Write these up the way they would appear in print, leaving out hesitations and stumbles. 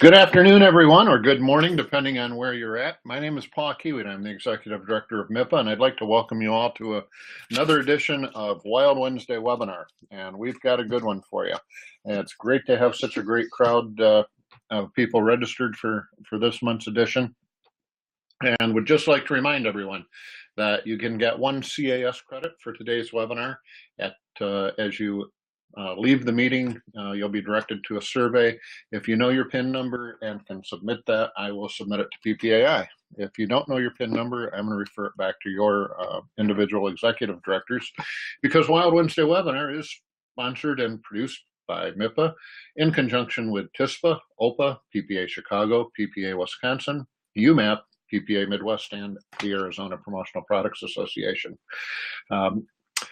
Good afternoon, everyone, or good morning, depending on where you're at. My name is Paul Kiewit. I'm the Executive Director of MIPA, and I'd like to welcome you all to another edition of Wild Wednesday webinar. And we've got a good one for you. And it's great to have such a great crowd of people registered for this month's edition. And would just like to remind everyone that you can get one CAS credit for today's webinar as you leave the meeting. You'll be directed to a survey. If you know your PIN number and can submit that, I will submit it to PPAI. If you don't know your PIN number, I'm going to refer it back to your individual executive directors, because Wild Wednesday webinar is sponsored and produced by MIPA in conjunction with TISPA, OPA, PPA Chicago, PPA Wisconsin, UMAP, PPA Midwest, and the Arizona Promotional Products Association.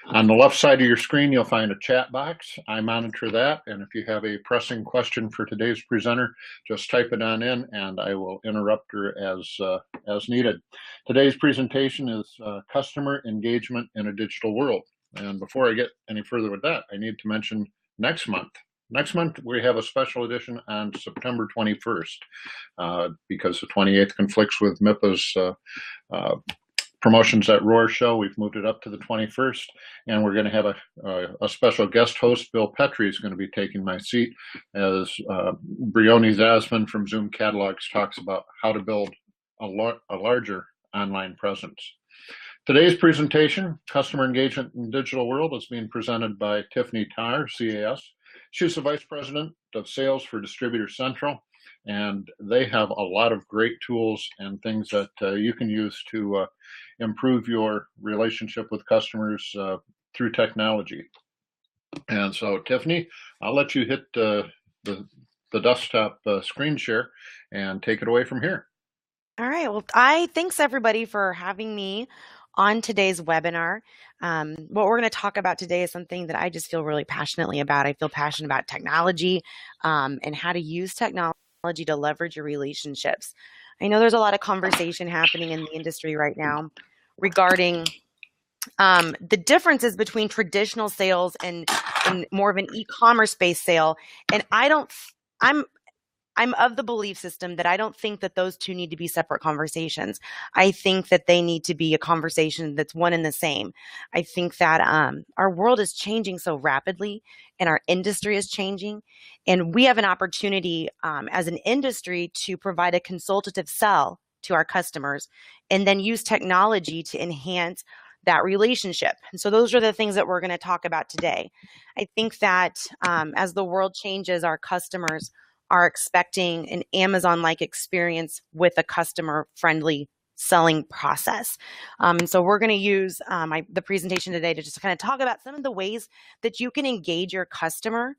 On the left side of your screen, you'll find a chat box. I monitor that, and if you have a pressing question for today's presenter, just type it on in, and I will interrupt her as needed. Today's presentation is Customer Engagement in a Digital World. And before I get any further with that, I need to mention next month. Next month, we have a special edition on September 21st, because the 28th conflicts with MIPA's Promotions at Roar show. We've moved it up to the 21st, and we're going to have a special guest host. Bill Petrie is going to be taking my seat as Brioni Zasman from Zoom Catalogs talks about how to build a larger online presence. Today's presentation, Customer Engagement in Digital World, is being presented by Tiffany Tarr, CAS. She's the Vice President of Sales for Distributor Central, and they have a lot of great tools and things that you can use to improve your relationship with customers through technology. And so, Tiffany, I'll let you hit the desktop screen share and take it away from here. All right. Well, thanks everybody for having me on today's webinar. What we're going to talk about today is something that I just feel really passionately about. I feel passionate about technology and how to use technology to leverage your relationships. I know there's a lot of conversation happening in the industry right now regarding the differences between traditional sales and more of an e-commerce based sale. And I'm of the belief system that I don't think that those two need to be separate conversations. I think that they need to be a conversation that's one and the same. I think that our world is changing so rapidly and our industry is changing. And we have an opportunity as an industry to provide a consultative sell to our customers and then use technology to enhance that relationship. And so those are the things that we're going to talk about today. I think that as the world changes, our customers are expecting an Amazon-like experience with a customer-friendly selling process. And so we're going to use the presentation today to just kind of talk about some of the ways that you can engage your customer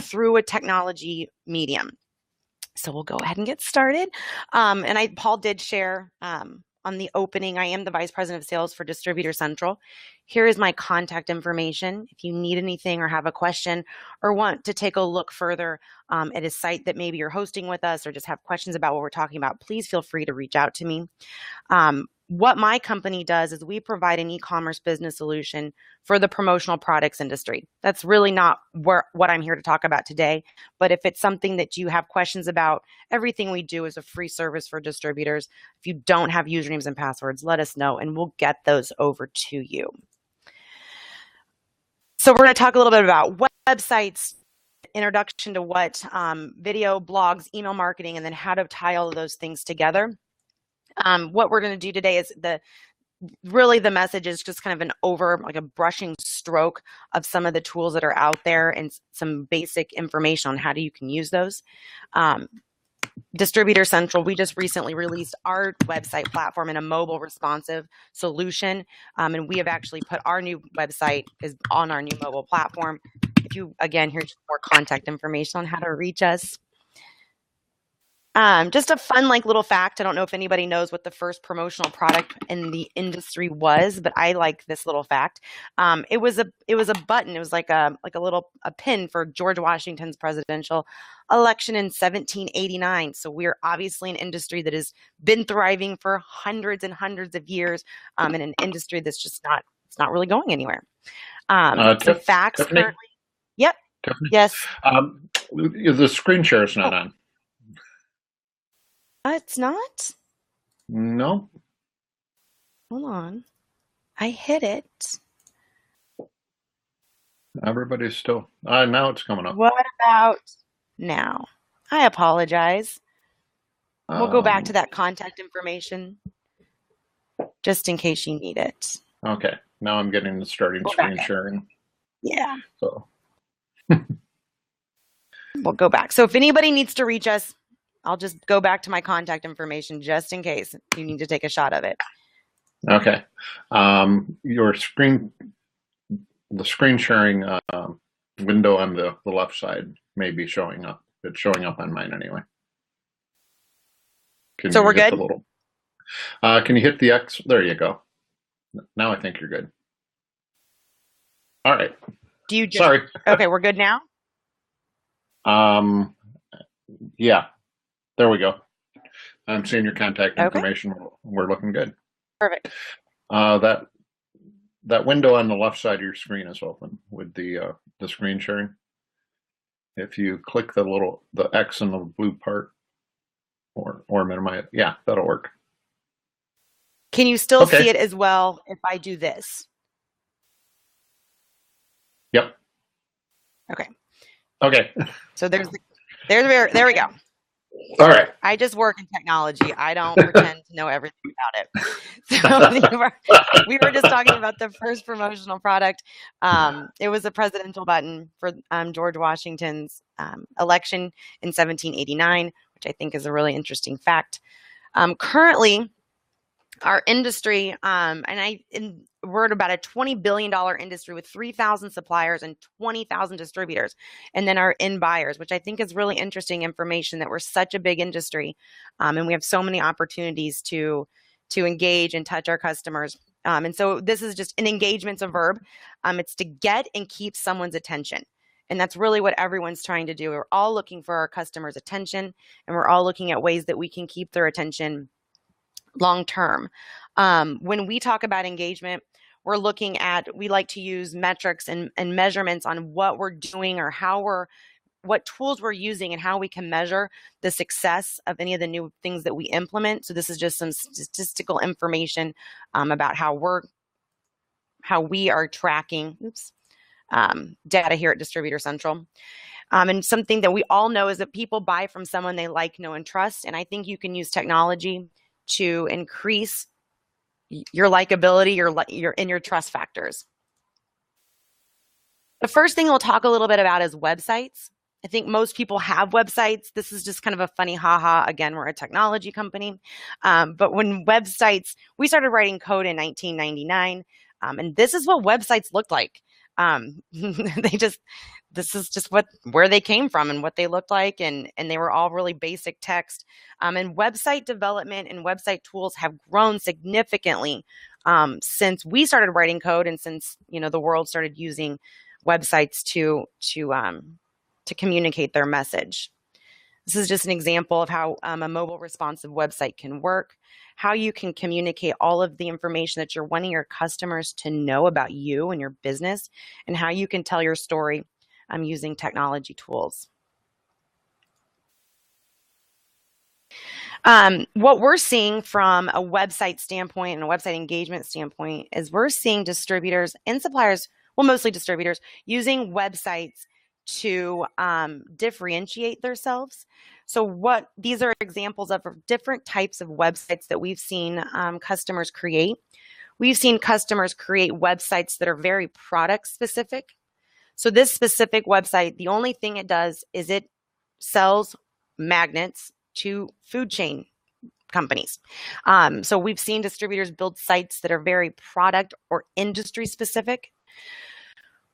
through a technology medium. So we'll go ahead and get started. Paul did share on the opening, I am the Vice President of Sales for Distributor Central. Here is my contact information. If you need anything or have a question or want to take a look further at a site that maybe you're hosting with us or just have questions about what we're talking about, please feel free to reach out to me. What my company does is we provide an e-commerce business solution for the promotional products industry. That's really not what I'm here to talk about today. But if it's something that you have questions about, everything we do is a free service for distributors. If you don't have usernames and passwords, let us know and we'll get those over to you. So we're going to talk a little bit about websites, introduction to what video, blogs, email marketing, and then how to tie all of those things together. What we're going to do today is the message is just kind of a brushing stroke of some of the tools that are out there and some basic information on how you can use those. Distributor Central, we just recently released our website platform in a mobile responsive solution. And we have actually put our new website is on our new mobile platform. If you, again, here's more contact information on how to reach us. Just a fun little fact. I don't know if anybody knows what the first promotional product in the industry was, but I like this little fact. It was a button. It was like a pin for George Washington's presidential election in 1789. So we're obviously an industry that has been thriving for hundreds and hundreds of years, in an industry that's just not really going anywhere. So facts Tiffany? currently. Yep. Tiffany? Yes. The screen share is not on. It's not. No. Hold on. I hit it. Everybody's still. Now it's coming up. What about now? I apologize. We'll go back to that contact information just in case you need it. Okay. Now I'm getting the starting screen sharing. Yeah. So we'll go back. So if anybody needs to reach us, I'll just go back to my contact information just in case you need to take a shot of it. Okay. Your screen, the screen sharing window on the left side may be showing up. It's showing up on mine anyway. So we're good? Can you hit the X? There you go. Now I think you're good. All right. Sorry. Okay, we're good now? Yeah. There we go. I'm seeing your contact information. We're looking good. Perfect. That window on the left side of your screen is open with the screen sharing. If you click the X in the blue part or minimize, yeah, that'll work. Can you still see it as well if I do this? Yep. Okay. So there we go. All right. I just work in technology. I don't pretend to know everything about it. So we were just talking about the first promotional product. It was a presidential button for George Washington's election in 1789, which I think is a really interesting fact. Currently, our industry, we're at about a $20 billion industry with 3,000 suppliers and 20,000 distributors. And then our end buyers, which I think is really interesting information that we're such a big industry. And we have so many opportunities to engage and touch our customers. And so this is just an engagement's a verb. It's to get and keep someone's attention. And that's really what everyone's trying to do. We're all looking for our customers' attention, and we're all looking at ways that we can keep their attention long term. When we talk about engagement, we like to use metrics and measurements on what we're doing or what tools we're using and how we can measure the success of any of the new things that we implement. So this is just some statistical information about how we are tracking data here at Distributor Central. And something that we all know is that people buy from someone they like, know, and trust. And I think you can use technology to increase your likability, your trust factors. The first thing we'll talk a little bit about is websites. I think most people have websites. This is just kind of a funny haha. Again, we're a technology company. But when we started writing code in 1999, and this is what websites looked like. This is just where they came from and what they looked like, and they were all really basic text. And website development and website tools have grown significantly since we started writing code and since the world started using websites to communicate their message. This is just an example of how a mobile responsive website can work, how you can communicate all of the information that you're wanting your customers to know about you and your business, and how you can tell your story using technology tools. What we're seeing from a website standpoint and a website engagement standpoint is we're seeing distributors and suppliers, well, mostly distributors, using websites to differentiate themselves. So these are examples of different types of websites that we've seen customers create. We've seen customers create websites that are very product specific. So this specific website, the only thing it does is it sells magnets to food chain companies. So we've seen distributors build sites that are very product or industry specific.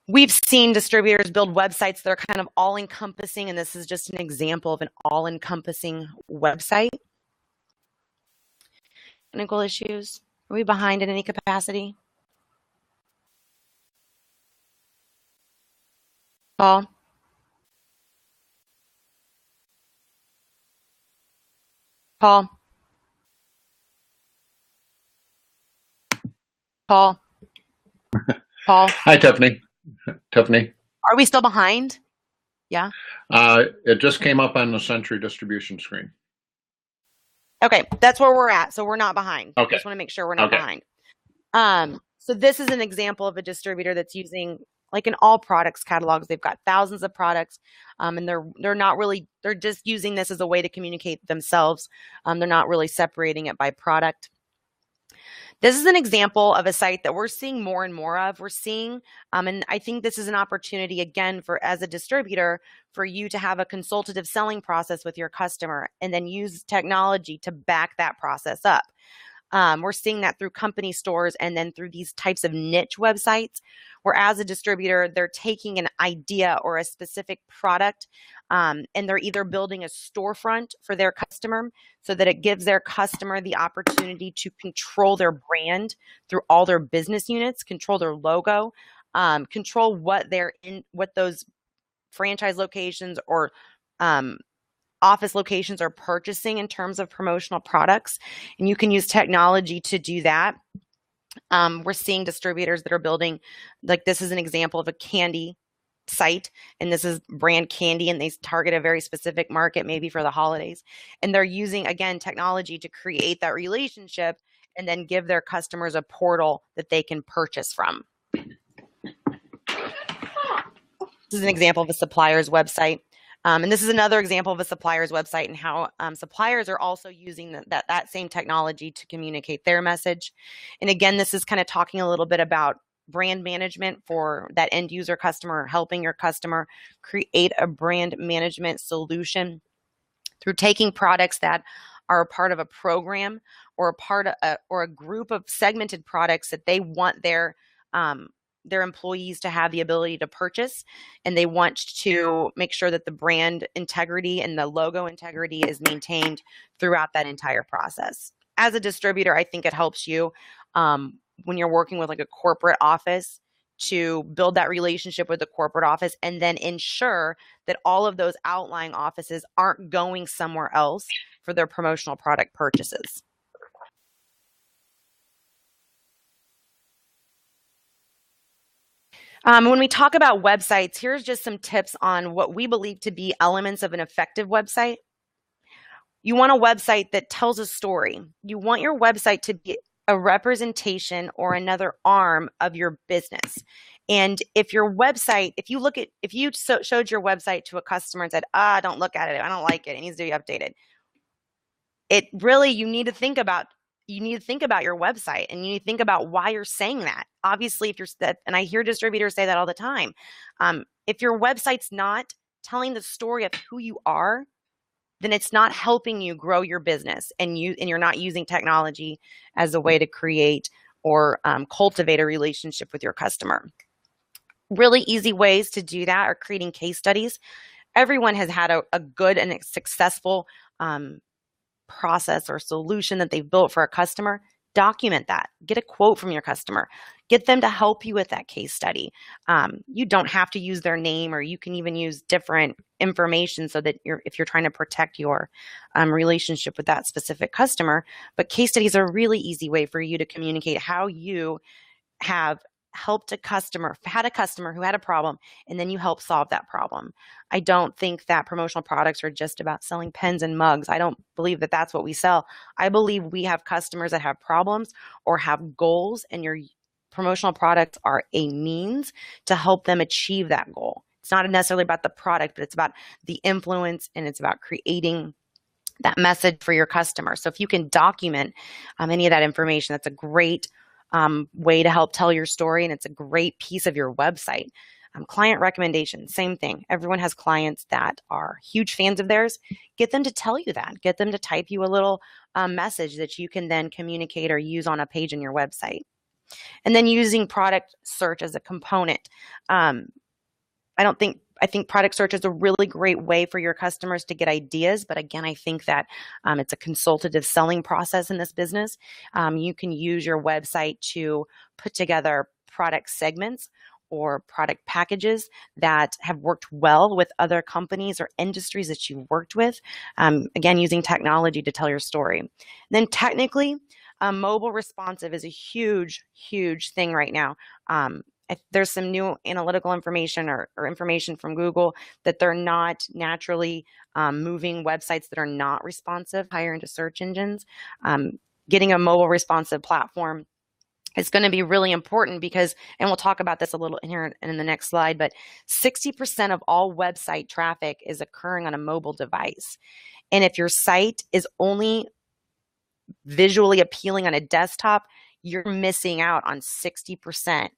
We've seen distributors build websites that are kind of all-encompassing, and this is just an example of an all-encompassing website. Technical issues? Are we behind in any capacity? Paul? Paul? Paul? Paul? Hi, Tiffany. Tiffany? Are we still behind? Yeah? It just came up on the Century distribution screen. Okay, that's where we're at. So we're not behind. Okay. Just want to make sure we're not Okay. behind. So this is an example of a distributor that's using, like in all products catalogs, they've got thousands of products, and they're just using this as a way to communicate themselves. They're not really separating it by product. This is an example of a site that we're seeing more and more of. We're seeing, and I think this is an opportunity again for, as a distributor, for you to have a consultative selling process with your customer and then use technology to back that process up. We're seeing that through company stores and then through these types of niche websites, where as a distributor, they're taking an idea or a specific product, and they're either building a storefront for their customer so that it gives their customer the opportunity to control their brand through all their business units, control their logo, control what those franchise locations or office locations are purchasing in terms of promotional products. And you can use technology to do that. We're seeing distributors that are building, like this is an example of a candy site, and this is brand candy, and they target a very specific market, maybe for the holidays. And they're using, again, technology to create that relationship and then give their customers a portal that they can purchase from. This is an example of a supplier's website. And this is another example of a supplier's website and how suppliers are also using that same technology to communicate their message. And again, this is kind of talking a little bit about brand management for that end user customer, helping your customer create a brand management solution through taking products that are a part of a program or a group of segmented products that they want their employees to have the ability to purchase, and they want to make sure that the brand integrity and the logo integrity is maintained throughout that entire process. As a distributor, I think it helps you when you're working with like a corporate office to build that relationship with the corporate office and then ensure that all of those outlying offices aren't going somewhere else for their promotional product purchases. When we talk about websites, here's just some tips on what we believe to be elements of an effective website. You want a website that tells a story. You want your website to be a representation or another arm of your business. And if your website, if you showed your website to a customer and said, don't look at it, I don't like it, it needs to be updated. It really, you need to think about your website, and you need to think about why you're saying that. Obviously, if you're that, and I hear distributors say that all the time, if your website's not telling the story of who you are, then it's not helping you grow your business, and you're not using technology as a way to create or cultivate a relationship with your customer. Really easy ways to do that are creating case studies. Everyone has had a good and successful process or solution that they've built for a customer. Document that. Get a quote from your customer. Get them to help you with that case study. You don't have to use their name, or you can even use different information so that if you're trying to protect your relationship with that specific customer. But case studies are a really easy way for you to communicate how you have helped had a customer who had a problem, and then you help solve that problem. I don't think that promotional products are just about selling pens and mugs. I don't believe that that's what we sell. I believe we have customers that have problems or have goals, and your promotional products are a means to help them achieve that goal. It's not necessarily about the product, but it's about the influence, and it's about creating that message for your customer. So if you can document any of that information, that's a great way to help tell your story, and it's a great piece of your website. Client recommendations, same thing. Everyone has clients that are huge fans of theirs. Get them to tell you that. Get them to type you a little message that you can then communicate or use on a page in your website. And then using product search as a component. I think product search is a really great way for your customers to get ideas. But again, I think that it's a consultative selling process in this business. You can use your website to put together product segments or product packages that have worked well with other companies or industries that you've worked with. Again, using technology to tell your story. And then technically, mobile responsive is a huge, huge thing right now. if there's some new analytical information or information from Google that they're not naturally moving websites that are not responsive higher into search engines. Getting a mobile responsive platform is going to be really important because, and we'll talk about this a little in here in the next slide, but 60% of all website traffic is occurring on a mobile device. And if your site is only visually appealing on a desktop, you're missing out on 60%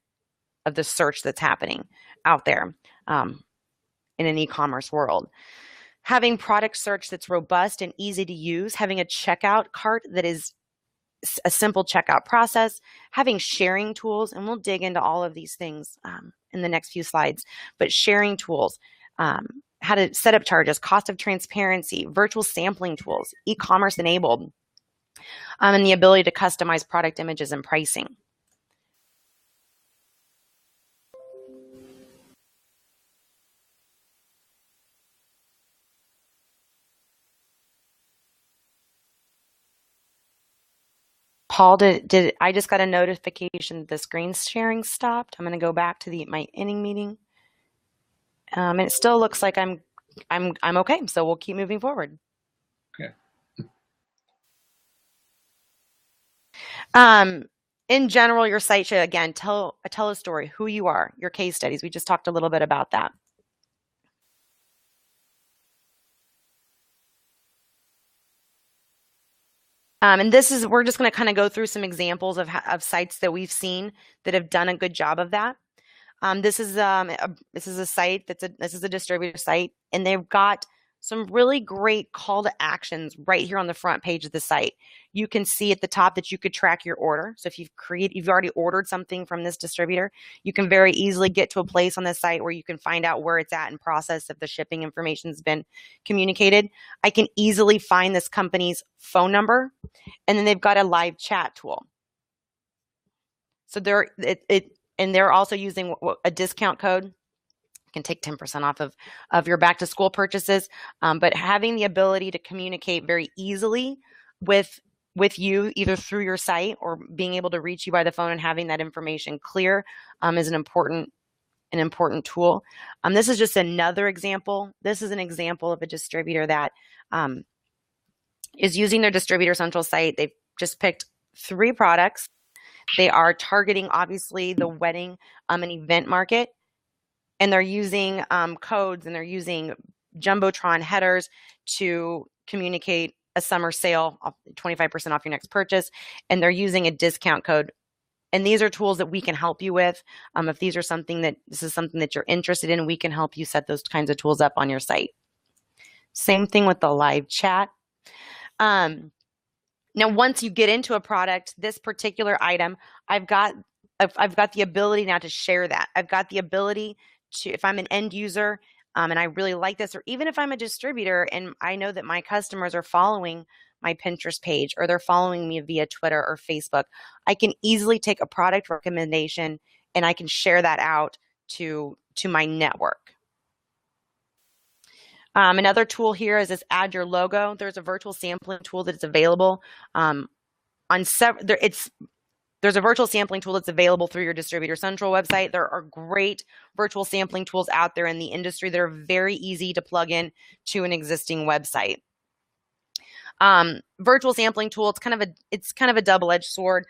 of the search that's happening out there in an e-commerce world. Having product search that's robust and easy to use, having a checkout cart that is a simple checkout process, having sharing tools, and we'll dig into all of these things in the next few slides, but sharing tools, how to set up charges, cost of transparency, virtual sampling tools, e-commerce enabled, and the ability to customize product images and pricing. Paul, did I just got a notification that the screen sharing stopped? I'm going to go back to my inning meeting. And it still looks like I'm okay, so we'll keep moving forward. Okay. In general, your site should, again, tell a story, who you are, your case studies. We just talked a little bit about that. And we're just going to kind of go through some examples of sites that we've seen that have done a good job of that. This is a site this is a distributor site, and they've got some really great call to actions right here on the front page of the site. You can see at the top that you could track your order. So if you've already ordered something from this distributor, you can very easily get to a place on this site where you can find out where it's at in process if the shipping information's been communicated. I can easily find this company's phone number, and then they've got a live chat tool. So they're also using a discount code. Can take 10% off of your back to school purchases, but having the ability to communicate very easily with you either through your site or being able to reach you by the phone and having that information clear is an important tool. This is just another example. This is an example of a distributor that is using their Distributor Central site. They've just picked 3 products. They are targeting, obviously, the wedding and event market. And they're using codes, and they're using Jumbotron headers to communicate a summer sale, 25% off your next purchase. And they're using a discount code. And these are tools that we can help you with. If this is something that you're interested in, we can help you set those kinds of tools up on your site. Same thing with the live chat. Now, once you get into a product, this particular item, I've got the ability now to share that. I've got the ability to, if I'm an end user and I really like this, or even if I'm a distributor and I know that my customers are following my Pinterest page or they're following me via Twitter or Facebook, I can easily take a product recommendation and I can share that out to my network. Another tool here is this add your logo. There's a virtual sampling tool that is available on several. There's a virtual sampling tool that's available through your Distributor Central website. There are great virtual sampling tools out there in the industry that are very easy to plug in to an existing website. Virtual sampling tool, it's kind of a double-edged sword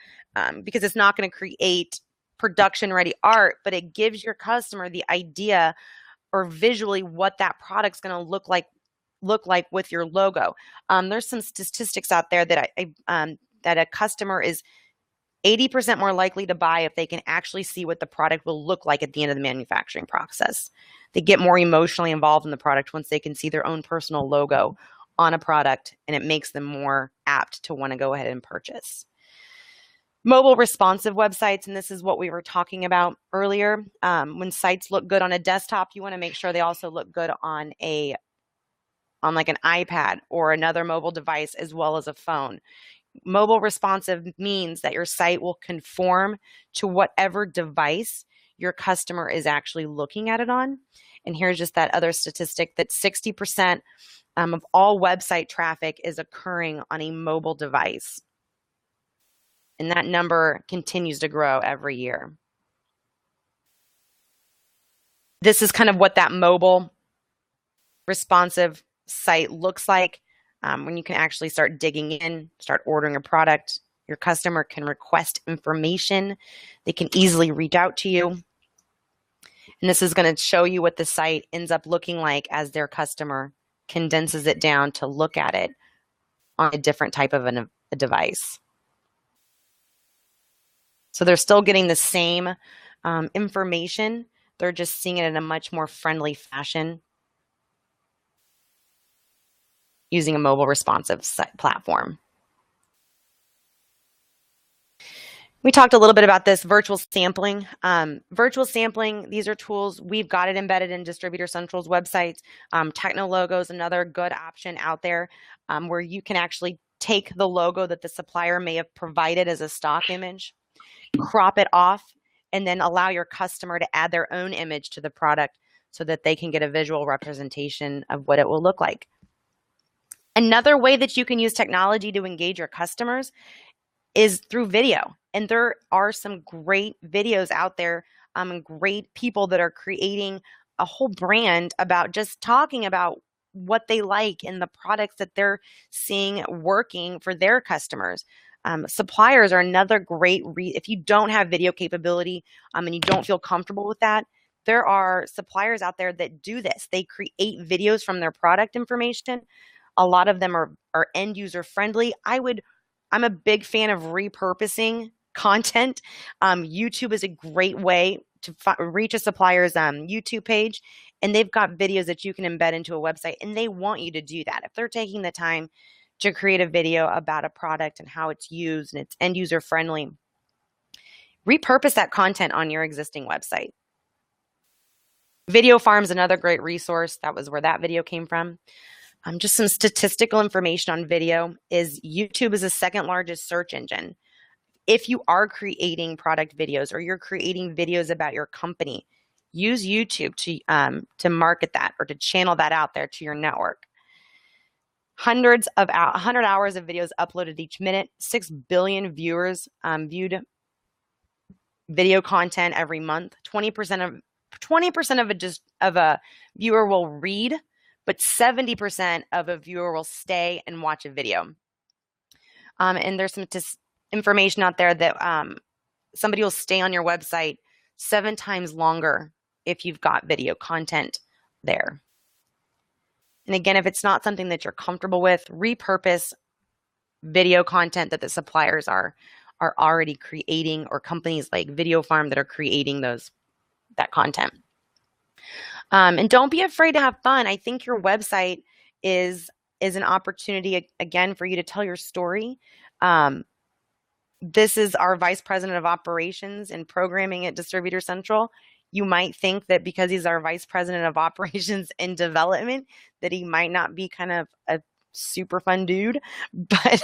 because it's not going to create production-ready art, but it gives your customer the idea or visually what that product's going to look like with your logo. There's some statistics out there that that a customer is 80% more likely to buy if they can actually see what the product will look like at the end of the manufacturing process. They get more emotionally involved in the product once they can see their own personal logo on a product, and it makes them more apt to want to go ahead and purchase. Mobile responsive websites, and this is what we were talking about earlier. When sites look good on a desktop, you want to make sure they also look good on like an iPad or another mobile device as well as a phone. Mobile responsive means that your site will conform to whatever device your customer is actually looking at it on. And here's just that other statistic that 60% of all website traffic is occurring on a mobile device. And that number continues to grow every year. This is kind of what that mobile responsive site looks like when you can actually start digging in, start ordering a product. Your customer can request information. They can easily reach out to you. And this is going to show you what the site ends up looking like as their customer condenses it down to look at it on a different type of a device. So they're still getting the same information. They're just seeing it in a much more friendly fashion using a mobile responsive platform. We talked a little bit about this virtual sampling. Virtual sampling, these are tools. We've got it embedded in Distributor Central's websites. Technologo is another good option out there where you can actually take the logo that the supplier may have provided as a stock image, crop it off, and then allow your customer to add their own image to the product so that they can get a visual representation of what it will look like. Another way that you can use technology to engage your customers is through video. And there are some great videos out there, great people that are creating a whole brand about just talking about what they like in the products that they're seeing working for their customers. Suppliers are another great if you don't have video capability and you don't feel comfortable with that, there are suppliers out there that do this. They create videos from their product information. A lot of them are end user friendly. I'm a big fan of repurposing content. YouTube is a great way to reach a supplier's YouTube page, and they've got videos that you can embed into a website, and they want you to do that. If they're taking the time to create a video about a product and how it's used and it's end user friendly, repurpose that content on your existing website. Video Farm's another great resource. That was where that video came from. Just some statistical information on video is YouTube is the second largest search engine. If you are creating product videos or you're creating videos about your company, use YouTube to market that or to channel that out there to your network. 100 hours of videos uploaded each minute, 6 billion viewers viewed video content every month. 20% of a viewer will read, but 70% of a viewer will stay and watch a video. And there's some information out there that somebody will stay on your website 7 times longer if you've got video content there. And again, if it's not something that you're comfortable with, repurpose video content that the suppliers are already creating, or companies like Video Farm that are creating that content. And don't be afraid to have fun. I think your website is an opportunity, again, for you to tell your story. This is our Vice President of Operations and Programming at Distributor Central. You might think that because he's our Vice President of Operations and Development, that he might not be kind of a super fun dude, but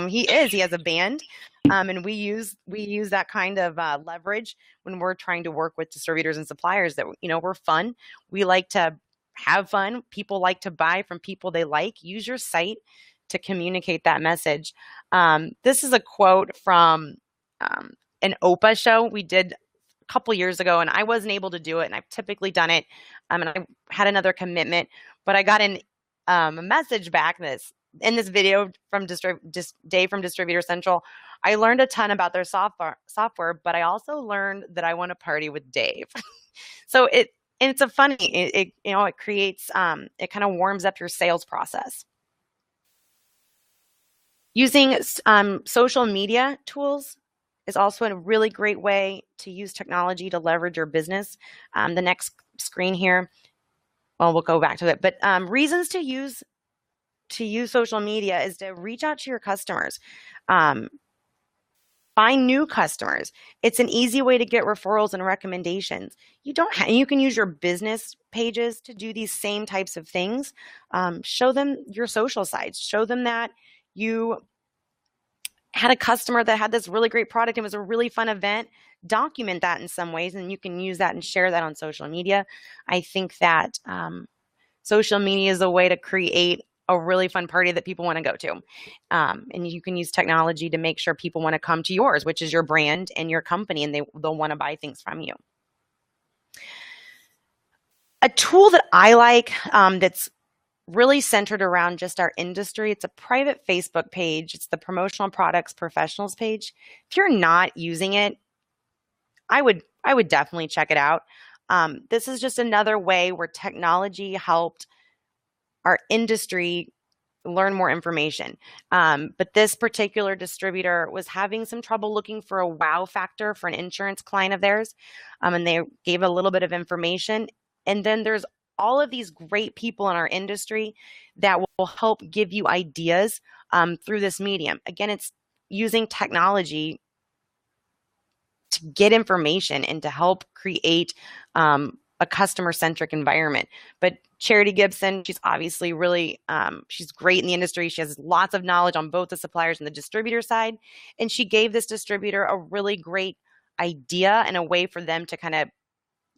he is. He has a band, and we use that kind of leverage when we're trying to work with distributors and suppliers. That we're fun. We like to have fun. People like to buy from people they like. Use your site to communicate that message. This is a quote from an OPA show we did a couple years ago, and I wasn't able to do it, and I've typically done it, and I had another commitment, but I got a message back in this video from Dave from Distributor Central. I learned a ton about their software, but I also learned that I want to party with Dave. So it's a funny, it creates, it kind of warms up your sales process. Using social media tools is also a really great way to use technology to leverage your business. The next screen here, well, we'll go back to it, but reasons to use social media is to reach out to your customers, find new customers. It's an easy way to get referrals and recommendations. You can use your business pages to do these same types of things. Show them your social sites. Show them that you had a customer that had this really great product. It was a really fun event. Document that in some ways, and you can use that and share that on social media. I think that social media is a way to create a really fun party that people want to go to. And you can use technology to make sure people want to come to yours, which is your brand and your company, and they'll want to buy things from you. A tool that I like that's really centered around just our industry. It's a private Facebook page. It's the Promotional Products Professionals page. If you're not using it, I would definitely check it out. This is just another way where technology helped our industry learn more information. But this particular distributor was having some trouble looking for a wow factor for an insurance client of theirs. And they gave a little bit of information. And then there's all of these great people in our industry that will help give you ideas through this medium. Again, it's using technology to get information and to help create a customer-centric environment. But Charity Gibson, she's obviously really, she's great in the industry. She has lots of knowledge on both the suppliers and the distributor side. And she gave this distributor a really great idea and a way for them to kind of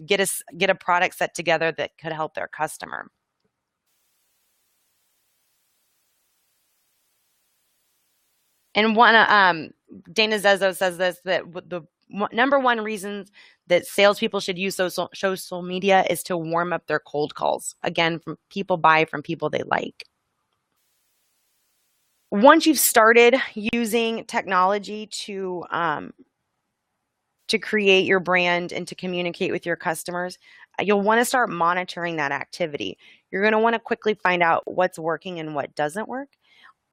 get a product set together that could help their customer. And Dana Zezzo says this, that the number one reasons that salespeople should use social media is to warm up their cold calls. Again, from people buy from people they like. Once you've started using technology to create your brand and to communicate with your customers, you'll want to start monitoring that activity. You're going to want to quickly find out what's working and what doesn't work.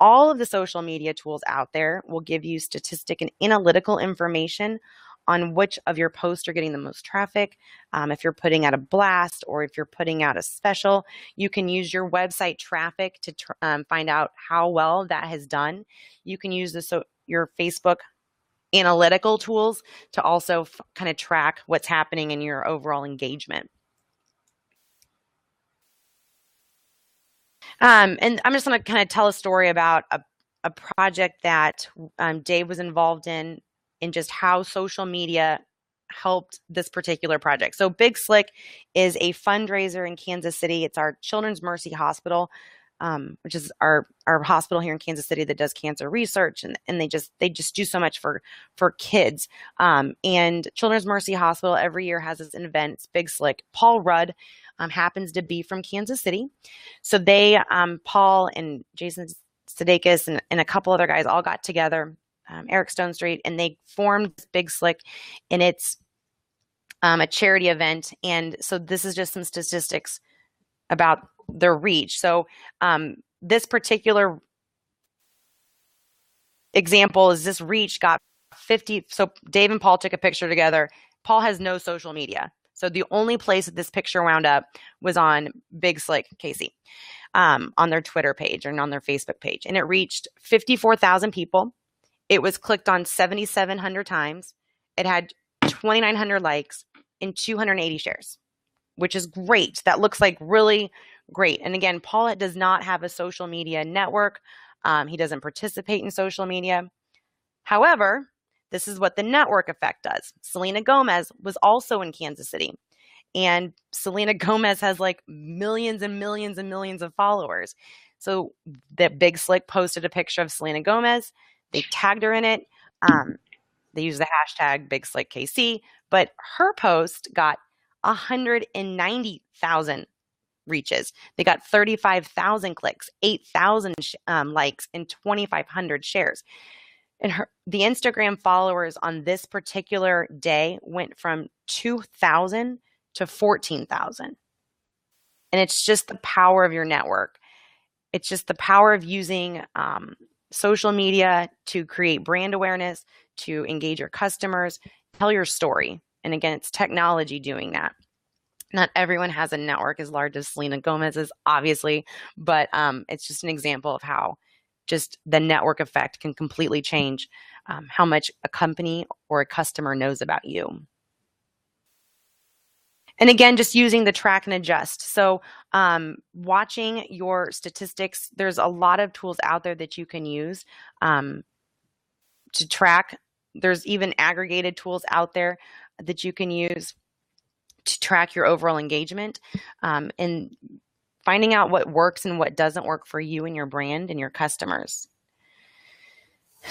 All of the social media tools out there will give you statistic and analytical information on which of your posts are getting the most traffic. If you're putting out a blast or if you're putting out a special, you can use your website traffic to find out how well that has done. You can use your Facebook analytical tools to also kind of track what's happening in your overall engagement. And I'm just going to kind of tell a story about a project that Dave was involved in just how social media helped this particular project. So Big Slick is a fundraiser in Kansas City. It's our Children's Mercy Hospital, which is our hospital here in Kansas City that does cancer research, and they just do so much for kids. And Children's Mercy Hospital every year has this event. It's Big Slick. Paul Rudd happens to be from Kansas City, so they Paul and Jason Sudeikis and a couple other guys all got together. Eric Stone Street, and they formed Big Slick, and it's a charity event. And so this is just some statistics about their reach. So this particular example is this reach got 50. So Dave and Paul took a picture together. Paul has no social media. So the only place that this picture wound up was on Big Slick KC, on their Twitter page and on their Facebook page. And it reached 54,000 people. It was clicked on 7,700 times. It had 2,900 likes and 280 shares, which is great. That looks like really great. And again, Paul does not have a social media network. He doesn't participate in social media. However, this is what the network effect does. Selena Gomez was also in Kansas City. And Selena Gomez has like millions and millions and millions of followers. So that Big Slick posted a picture of Selena Gomez. They tagged her in it. They used the hashtag BigSlickKC, but her post got 190,000 reaches. They got 35,000 clicks, 8,000 likes, and 2,500 shares. And the Instagram followers on this particular day went from 2,000 to 14,000. And it's just the power of your network. It's just the power of using social media to create brand awareness, to engage your customers, tell your story. And again, it's technology doing that. Not everyone has a network as large as Selena Gomez's, obviously, but it's just an example of how just the network effect can completely change how much a company or a customer knows about you. And again, just using the track and adjust. So watching your statistics, there's a lot of tools out there that you can use to track. There's even aggregated tools out there that you can use to track your overall engagement and finding out what works and what doesn't work for you and your brand and your customers.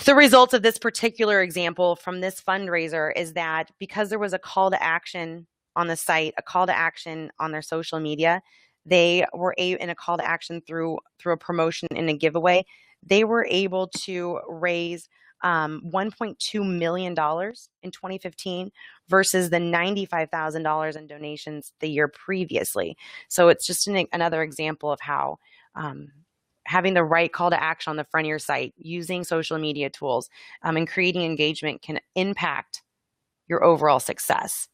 The results of this particular example from this fundraiser is that because there was a call to action on the site, a call to action on their social media. They were in a call to action through a promotion and a giveaway. They were able to raise $1.2 million in 2015 versus the $95,000 in donations the year previously. So it's just another example of how having the right call to action on the front of your site, using social media tools, and creating engagement can impact your overall success.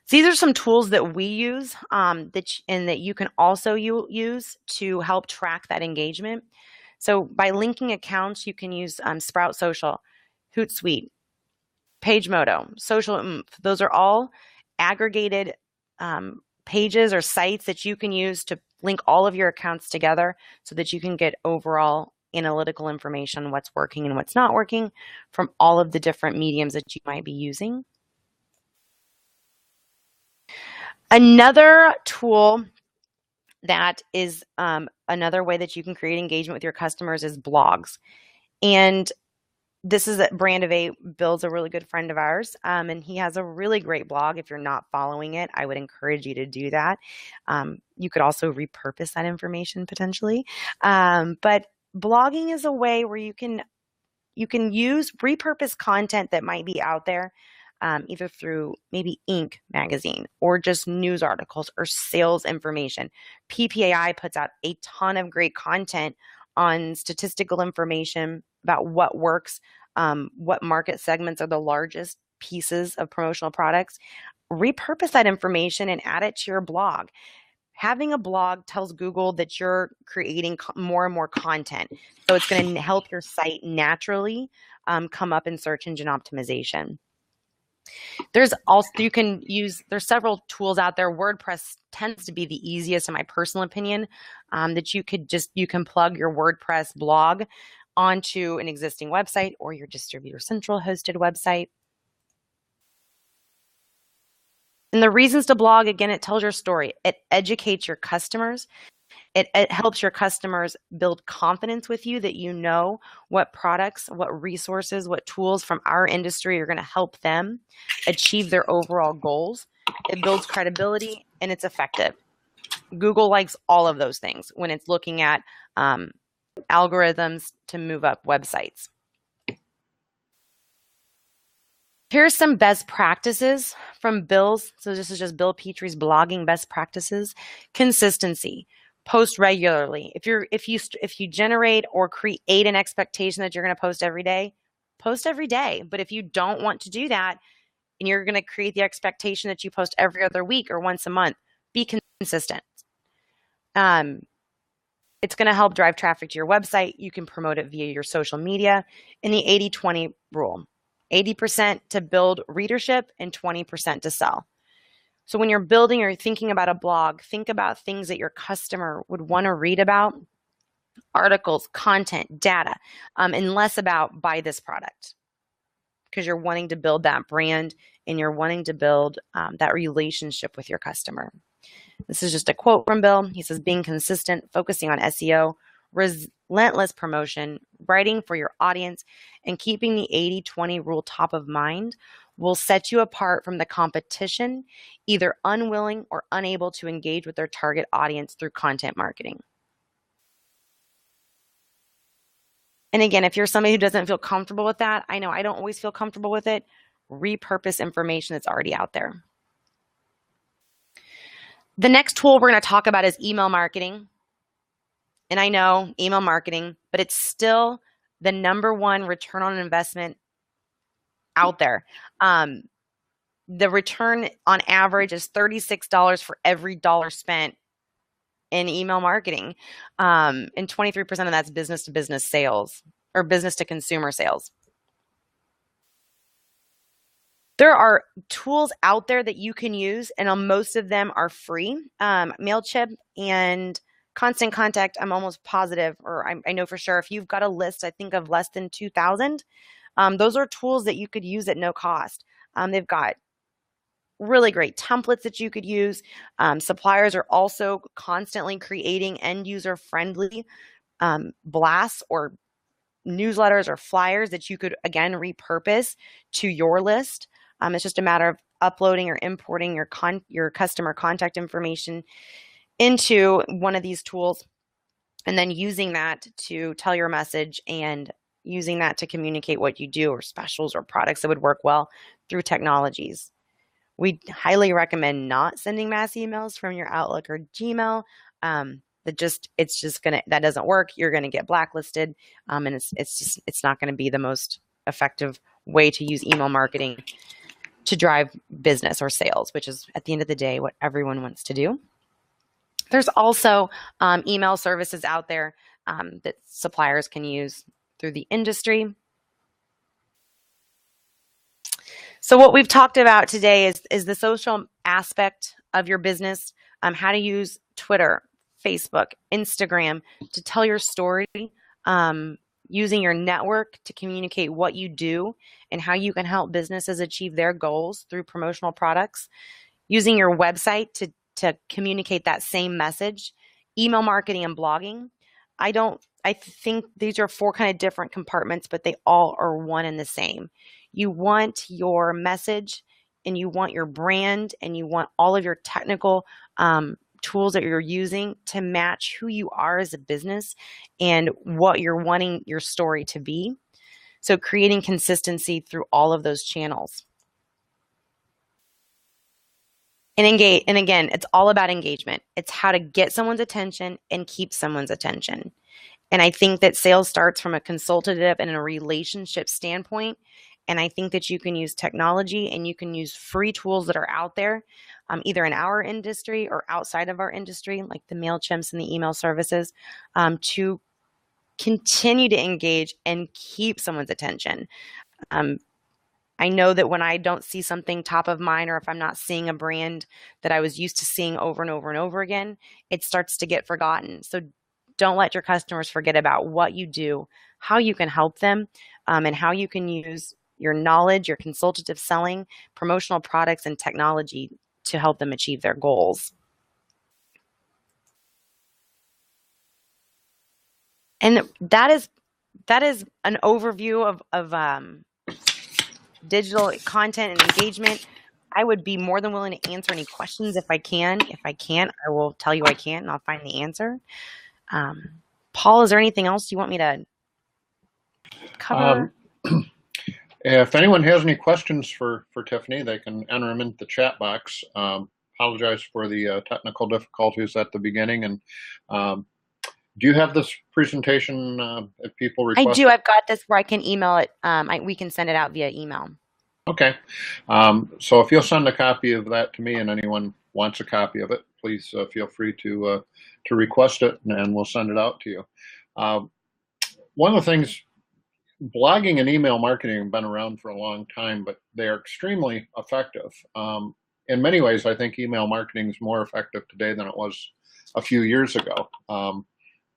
So these are some tools that we use that you can also use to help track that engagement. So by linking accounts, you can use Sprout Social, Hootsuite, PageModo, Social Oomph. Those are all aggregated pages or sites that you can use to link all of your accounts together so that you can get overall analytical information on what's working and what's not working from all of the different mediums that you might be using. Another tool that is another way that you can create engagement with your customers is blogs. And this is a Brand of Eight. Bill's a really good friend of ours, and he has a really great blog. If you're not following it, I would encourage you to do that. You could also repurpose that information potentially. But blogging is a way where you can repurpose content that might be out there, either through maybe Inc. magazine or just news articles or sales information. PPAI puts out a ton of great content on statistical information about what works, what market segments are the largest pieces of promotional products. Repurpose that information and add it to your blog. Having a blog tells Google that you're creating more and more content. So it's going to help your site naturally come up in search engine optimization. There's several tools out there. WordPress tends to be the easiest, in my personal opinion, that you can plug your WordPress blog onto an existing website or your Distributor Central hosted website. And the reasons to blog, again, it tells your story. It educates your customers. It helps your customers build confidence with you that you know what products, what resources, what tools from our industry are going to help them achieve their overall goals. It builds credibility and it's effective. Google likes all of those things when it's looking at algorithms to move up websites. Here's some best practices from Bill's. So this is just Bill Petrie's blogging best practices. Consistency. Post regularly. If you generate or create an expectation that you're going to post every day, post every day. But if you don't want to do that and you're going to create the expectation that you post every other week or once a month, be consistent. It's going to help drive traffic to your website. You can promote it via your social media. And the 80-20 rule. 80% to build readership and 20% to sell. So when you're building or thinking about a blog, think about things that your customer would want to read about, articles, content, data, and less about buy this product, because you're wanting to build that brand and you're wanting to build that relationship with your customer. This is just a quote from Bill. He says, being consistent, focusing on SEO, relentless promotion, writing for your audience, and keeping the 80-20 rule top of mind will set you apart from the competition, either unwilling or unable to engage with their target audience through content marketing. And again, if you're somebody who doesn't feel comfortable with that, I know I don't always feel comfortable with it, repurpose information that's already out there. The next tool we're going to talk about is email marketing. And I know email marketing, but it's still the number one return on investment out there. The return on average is $36 for every dollar spent in email marketing. And 23% of that's business to business sales or business to consumer sales. There are tools out there that you can use, and most of them are free. MailChimp and Constant Contact, I'm almost positive, or I know for sure, if you've got a list, I think of less than 2,000, those are tools that you could use at no cost. They've got really great templates that you could use. Suppliers are also constantly creating end user friendly blasts or newsletters or flyers that you could, again, repurpose to your list. It's just a matter of uploading or importing your customer contact information into one of these tools, and then using that to tell your message and using that to communicate what you do, or specials or products that would work well through technologies. We highly recommend not sending mass emails from your Outlook or Gmail. That doesn't work. You're gonna get blacklisted, and it's not gonna be the most effective way to use email marketing to drive business or sales, which is at the end of the day what everyone wants to do. There's also email services out there that suppliers can use through the industry. So what we've talked about today is the social aspect of your business, how to use Twitter, Facebook, Instagram to tell your story, using your network to communicate what you do and how you can help businesses achieve their goals through promotional products, using your website to communicate that same message, email marketing and blogging. I think these are 4 kind of different compartments, but they all are one and the same. You want your message, and you want your brand, and you want all of your technical tools that you're using to match who you are as a business and what you're wanting your story to be. So creating consistency through all of those channels. And again, it's all about engagement. It's how to get someone's attention and keep someone's attention. And I think that sales starts from a consultative and a relationship standpoint. And I think that you can use technology and you can use free tools that are out there, either in our industry or outside of our industry, like the MailChimps and the email services, to continue to engage and keep someone's attention. I know that when I don't see something top of mind, or if I'm not seeing a brand that I was used to seeing over and over and over again, it starts to get forgotten. So don't let your customers forget about what you do, how you can help them, and how you can use your knowledge, your consultative selling, promotional products, and technology to help them achieve their goals. And that is an overview of digital content and engagement. I would be more than willing to answer any questions if I can. If I can't, I will tell you I can't, and I'll find the answer. Paul, is there anything else you want me to cover? If anyone has any questions for Tiffany, they can enter them into the chat box. Apologize for the technical difficulties at the beginning. And do you have this presentation if people request? I do. I've got this where I can email it. We can send it out via email. Okay. So if you'll send a copy of that to me, and anyone wants a copy of it, please feel free to request it, and we'll send it out to you. One of the things, blogging and email marketing have been around for a long time, but they are extremely effective. In many ways, I think email marketing is more effective today than it was a few years ago,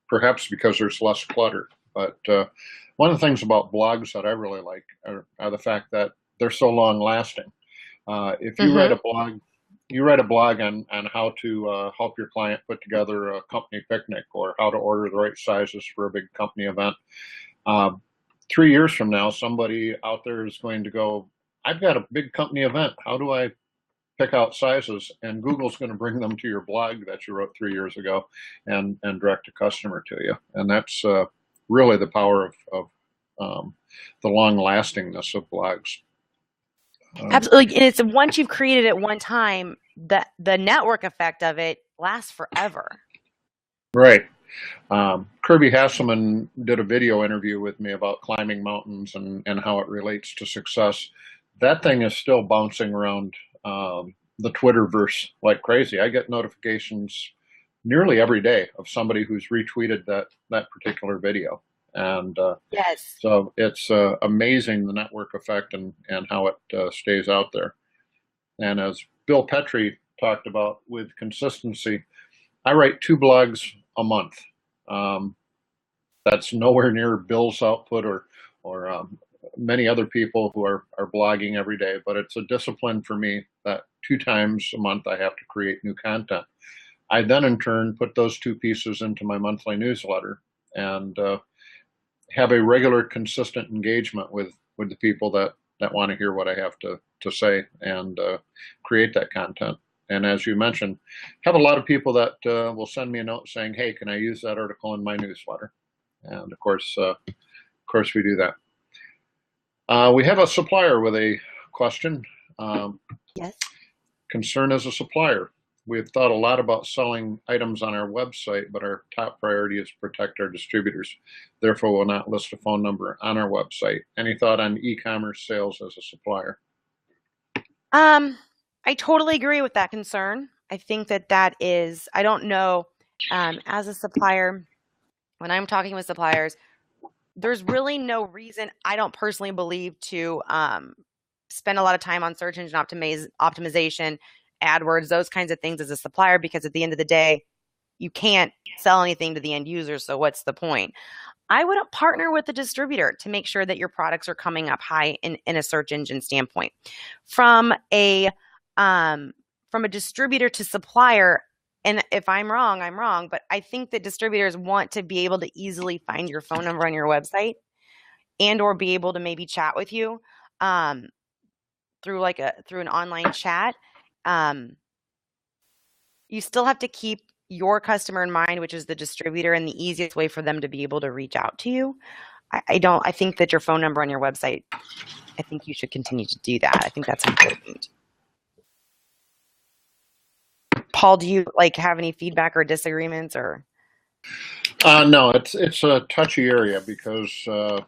perhaps because there's less clutter. But one of the things about blogs that I really like are the fact that they're so long lasting. If you write a blog on how to help your client put together a company picnic, or how to order the right sizes for a big company event, 3 years from now, somebody out there is going to go, I've got a big company event. How do I pick out sizes? And Google's going to bring them to your blog that you wrote 3 years ago and direct a customer to you. And that's really the power of the long lastingness of blogs. Absolutely. And it's once you've created it one time, the network effect of it lasts forever. Right. Kirby Hasselman did a video interview with me about climbing mountains and how it relates to success. That thing is still bouncing around the Twitterverse like crazy. I get notifications nearly every day of somebody who's retweeted that particular video. And yes. So it's amazing, the network effect and how it stays out there. And as Bill Petrie talked about with consistency, I write 2 blogs a month. That's nowhere near Bill's output or many other people who are blogging every day, but it's a discipline for me that 2 times a month I have to create new content. I then in turn put those 2 pieces into my monthly newsletter and have a regular, consistent engagement with the people that want to hear what I have to to say and create that content. And as you mentioned, have a lot of people that will send me a note saying, "Hey, can I use that article in my newsletter?" And of course, we do that. We have a supplier with a question. Yes. Concern as a supplier. We've thought a lot about selling items on our website, but our top priority is to protect our distributors. Therefore, we'll not list a phone number on our website. Any thought on e-commerce sales as a supplier? I totally agree with that concern. I think that is, I don't know, as a supplier, when I'm talking with suppliers, there's really no reason, I don't personally believe, to spend a lot of time on search engine optimization, AdWords, those kinds of things as a supplier, because at the end of the day, you can't sell anything to the end user. So what's the point? I would partner with the distributor to make sure that your products are coming up high in a search engine standpoint. From a distributor to supplier, and if I'm wrong, I'm wrong, but I think that distributors want to be able to easily find your phone number on your website and or be able to maybe chat with you through an online chat. You still have to keep your customer in mind, which is the distributor, and the easiest way for them to be able to reach out to you. I think that your phone number on your website, I think you should continue to do that. I think that's important. Paul, do you have any feedback or disagreements or? No, it's a touchy area because I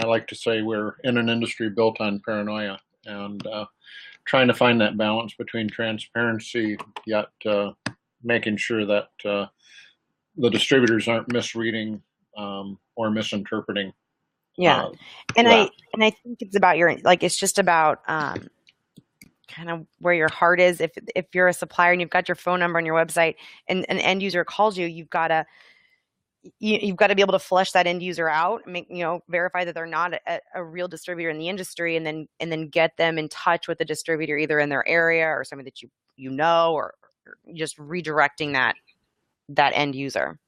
like to say we're in an industry built on paranoia, and trying to find that balance between transparency yet making sure that the distributors aren't misreading or misinterpreting. Yeah, and that. I think it's about it's just about kind of where your heart is. If you're a supplier and you've got your phone number on your website and an end user calls you, you've got to be able to flesh that end user out, verify that they're not a real distributor in the industry, and then get them in touch with the distributor either in their area or somebody that you know, or just redirecting that end user.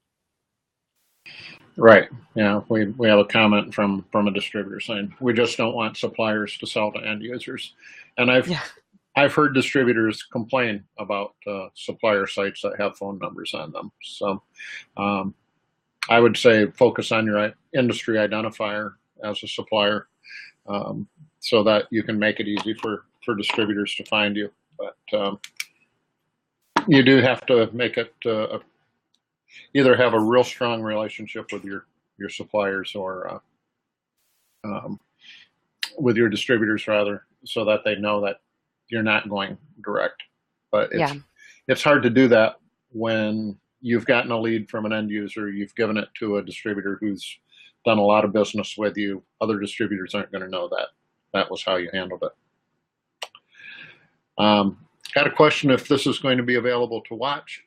Right. Yeah. We have a comment from a distributor saying we just don't want suppliers to sell to end users, and I've heard distributors complain about supplier sites that have phone numbers on them. So I would say focus on your industry identifier as a supplier so that you can make it easy for distributors to find you. But you do have to make it either have a real strong relationship with your suppliers or with your distributors rather, so that they know that you're not going direct. But it's hard to do that when you've gotten a lead from an end user, you've given it to a distributor who's done a lot of business with you. Other distributors aren't going to know that was how you handled it. Got a question if this is going to be available to watch.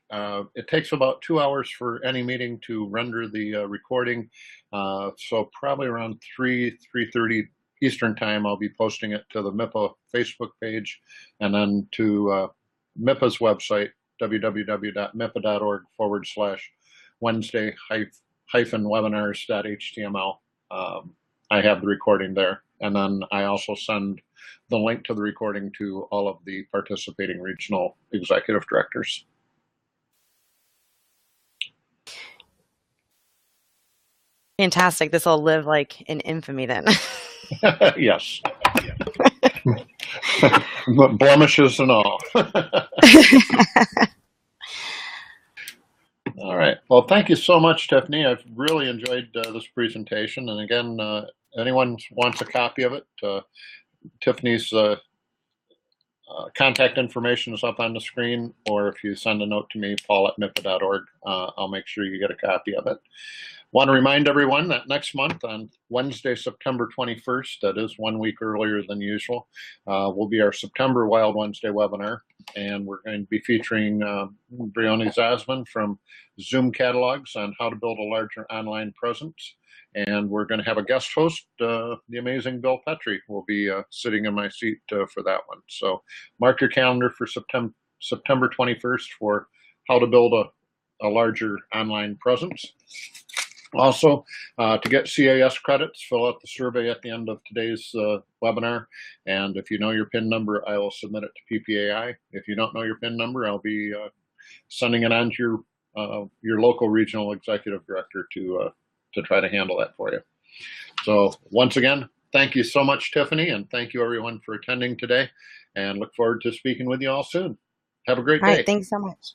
It takes about 2 hours for any meeting to render the recording. So probably around 3:30 Eastern time, I'll be posting it to the MIPA Facebook page and then to MIPA's website, www.mipa.org/Wednesday-webinars.html. I have the recording there. And then I also send the link to the recording to all of the participating regional executive directors. Fantastic. This will live in infamy then. Yes. Blemishes and all. All right. Well, thank you so much, Tiffany. I've really enjoyed this presentation. And again, anyone wants a copy of it, Tiffany's contact information is up on the screen, or if you send a note to me, paul@mipa.org, I'll make sure you get a copy of it. Want to remind everyone that next month on Wednesday, September 21st, that is 1 week earlier than usual, will be our September Wild Wednesday webinar. And we're going to be featuring Brioni Zasman from Zoom Catalogs on how to build a larger online presence. And we're going to have a guest host, the amazing Bill Petrie will be sitting in my seat for that one. So mark your calendar for September 21st for how to build a larger online presence. Also, to get CAS credits, fill out the survey at the end of today's webinar. And if you know your PIN number, I will submit it to PPAI. If you don't know your PIN number, I'll be sending it on to your local regional executive director to try to handle that for you. So once again, thank you so much, Tiffany, and thank you everyone for attending today, and look forward to speaking with you all soon. Have a great All right. day. Thanks so much.